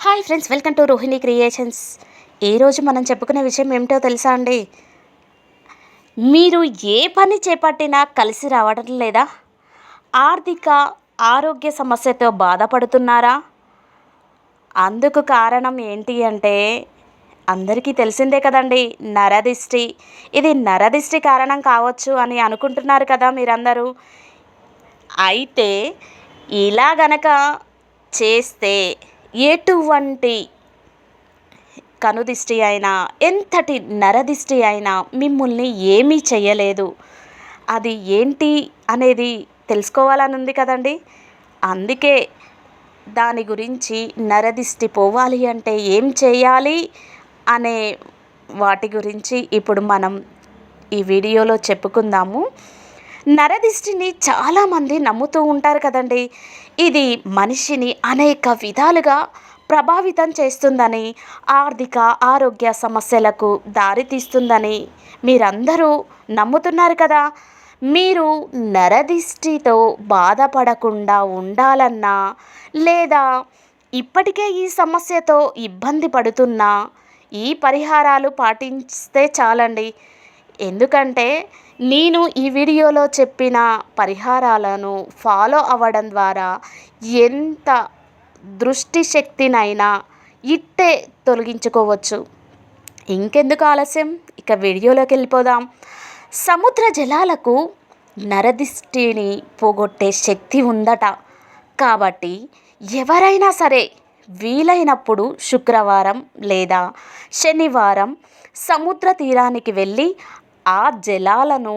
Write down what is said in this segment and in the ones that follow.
Hi friends, welcome to Rohini creations. ఈరోజు మనం చెప్పుకునే విషయం ఏమిటో తెలుసా అండి? మీరు ఏ పని చేపట్టినా కలిసి రావడం లేదా? ఆర్థిక ఆరోగ్య సమస్యతో బాధపడుతున్నారా? అందుకు కారణం ఏంటి అంటే అందరికీ తెలిసిందే కదండి, నరదిష్టి. ఇది నరదిష్టి కారణం కావచ్చు అని అనుకుంటున్నారు కదా మీరందరూ. అయితే ఇలా గనక చేస్తే ఎటువంటి కనుదిష్టి అయినా, ఎంతటి నరదిష్టి అయినా మిమ్మల్ని ఏమీ చెయ్యలేదు. అది ఏంటి అనేది తెలుసుకోవాలని ఉంది కదండి. అందుకే దాని గురించి, నరదిష్టి పోవాలి అంటే ఏం చేయాలి అనే వాటి గురించి ఇప్పుడు మనం ఈ వీడియోలో చెప్పుకుందాము. నరదిష్టిని చాలామంది నమ్ముతూ ఉంటారు కదండి. ఇది మనిషిని అనేక విధాలుగా ప్రభావితం చేస్తుందని, ఆర్థిక ఆరోగ్య సమస్యలకు దారితీస్తుందని మీరందరూ నమ్ముతున్నారు కదా. మీరు నరదిష్టితో బాధపడకుండా ఉండాలన్నా, లేదా ఇప్పటికే ఈ సమస్యతో ఇబ్బంది పడుతున్నా ఈ పరిహారాలు పాటిస్తే చాలండి. ఎందుకంటే నేను ఈ వీడియోలో చెప్పిన పరిహారాలను ఫాలో అవ్వడం ద్వారా ఎంత దృష్టి శక్తినైనా ఇట్టే తొలగించుకోవచ్చు. ఇంకెందుకు ఆలస్యం, ఇక వీడియోలోకి వెళ్ళిపోదాం. సముద్ర జలాలకు నరదిష్టిని పోగొట్టే శక్తి ఉందట. కాబట్టి ఎవరైనా సరే వీలైనప్పుడు శుక్రవారం లేదా శనివారం సముద్ర తీరానికి వెళ్ళి ఆ జలాలను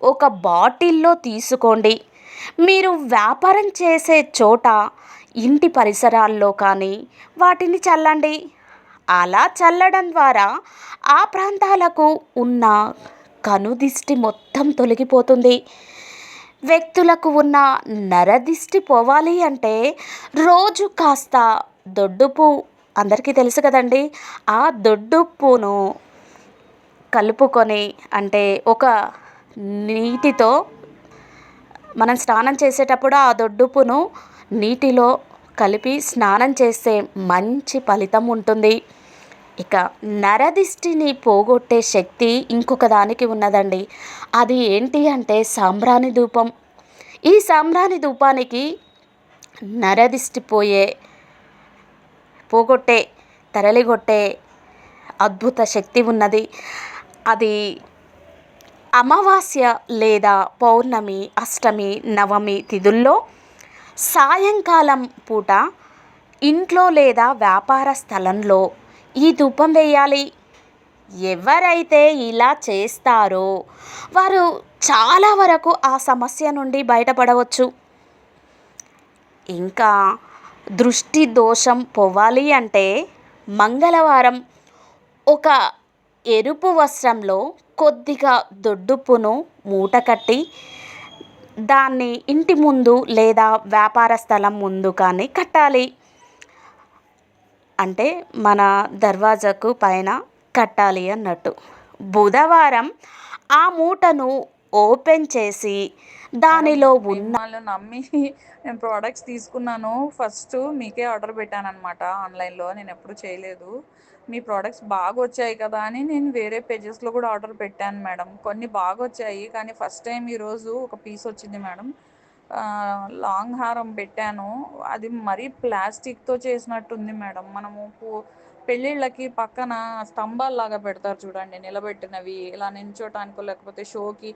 ఒక బాటిల్లో తీసుకోండి. మీరు వ్యాపారం చేసే చోట, ఇంటి పరిసరాల్లో కానీ వాటిని చల్లండి. అలా చల్లడం ద్వారా ఆ ప్రాంతాలకు ఉన్న కనుదిష్టి మొత్తం తొలగిపోతుంది. వ్యక్తులకు ఉన్న నరదిష్టి పోవాలి అంటే రోజు కాస్త దొడ్డుప్పు, అందరికీ తెలుసు కదండి, ఆ దొడ్డుప్పును కలుపుకొని, అంటే ఒక నీటితో మనం స్నానం చేసేటప్పుడు ఆ దొడ్డుప్పును నీటిలో కలిపి స్నానం చేస్తే మంచి ఫలితం ఉంటుంది. ఇక నరదిష్టిని పోగొట్టే శక్తి ఇంకొక దానికి ఉన్నదండి. అది ఏంటి అంటే సాంబ్రాణి ధూపం. ఈ సాంబ్రాణి ధూపానికి నరదిష్టి పోగొట్టే, తరలిగొట్టే అద్భుత శక్తి ఉన్నది. అది అమావాస్య లేదా పౌర్ణమి, అష్టమి, నవమి తిథుల్లో సాయంకాలం పూట ఇంట్లో లేదా వ్యాపార స్థలంలో ఈ ధూపం వేయాలి. ఎవరైతే ఇలా చేస్తారో వారు చాలా వరకు ఆ సమస్య నుండి బయటపడవచ్చు. ఇంకా దృష్టి దోషం పోవాలి అంటే మంగళవారం ఒక ఎరుపు వస్త్రంలో కొద్దిగా దొడ్డుప్పును మూట కట్టి దాన్ని ఇంటి ముందు లేదా వ్యాపార స్థలం ముందు కానీ కట్టాలి. అంటే మన దర్వాజాకు పైన కట్టాలి అన్నట్టు. బుధవారం ఆ మూటను ఓపెన్ చేసి దానిలో ఉన్న వాళ్ళని నమ్మి నేను ప్రోడక్ట్స్ తీసుకున్నాను. ఫస్ట్ మీకే ఆర్డర్ పెట్టానమాట ఆన్లైన్లో. నేను ఎప్పుడు చేయలేదు. మీ ప్రోడక్ట్స్ బాగా వచ్చాయి కదా అని నేను వేరే పేజెస్లో కూడా ఆర్డర్ పెట్టాను మేడం. కొన్ని బాగా వచ్చాయి, కానీ ఫస్ట్ టైం ఈరోజు ఒక పీస్ వచ్చింది మేడం. లాంగ్ హారం పెట్టాను, అది మరీ ప్లాస్టిక్తో చేసినట్టుంది మేడం. మనము పెళ్ళిళ్ళకి పక్కన స్తంభాల్లాగా పెడతారు చూడండి, నిలబెట్టినవి, ఇలా నించోటానికో లేకపోతే షోకి,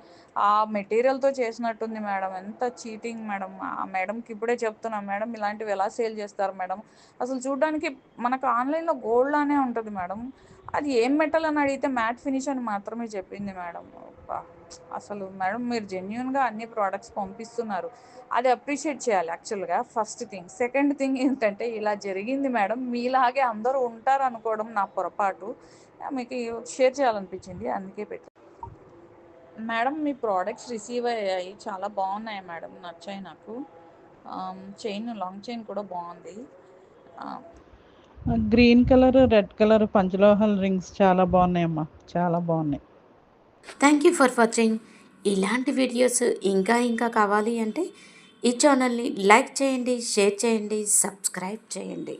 ఆ మెటీరియల్తో చేసినట్టుంది మేడం. ఎంత చీటింగ్ మేడం. ఆ మేడంకి ఇప్పుడే చెప్తున్నాను, మేడం ఇలాంటివి ఎలా సేల్ చేస్తారు మేడం? అసలు చూడడానికి మనకు ఆన్లైన్లో గోల్డ్ లానే ఉంటుంది మేడం. అది ఏం మెటల్ అని అడిగితే మ్యాట్ ఫినిష్ అని మాత్రమే చెప్పింది మేడం. అసలు మేడం మీరు జెన్యున్గా అన్ని ప్రోడక్ట్స్ పంపిస్తున్నారు, అది అప్రిషియేట్ చేయాలి యాక్చువల్గా, ఫస్ట్ థింగ్. సెకండ్ థింగ్ ఏంటంటే ఇలా జరిగింది మేడం, మీలాగే అందరూ ఉంటారు అనుకోవడం నా పొరపాటు. మీకు షేర్ చేయాలనిపించింది, అందుకే పెట్టాను మేడం. మీ ప్రోడక్ట్స్ రిసీవ్ అయ్యాయి, చాలా బాగున్నాయి మేడం, నచ్చాయి నాకు. చైన్, లాంగ్ చైన్ కూడా బాగుంది. గ్రీన్ కలర్, రెడ్ కలర్ పంచలోహాల రింగ్స్ చాలా బాగున్నాయమ్మా, చాలా బాగున్నాయి. Thank you for watching. ఇలాంటి వీడియోస్ ఇంకా కావాలి అంటే ఈ ఛానల్ని లైక్ చేయండి, షేర్ చేయండి, సబ్స్క్రైబ్ చేయండి.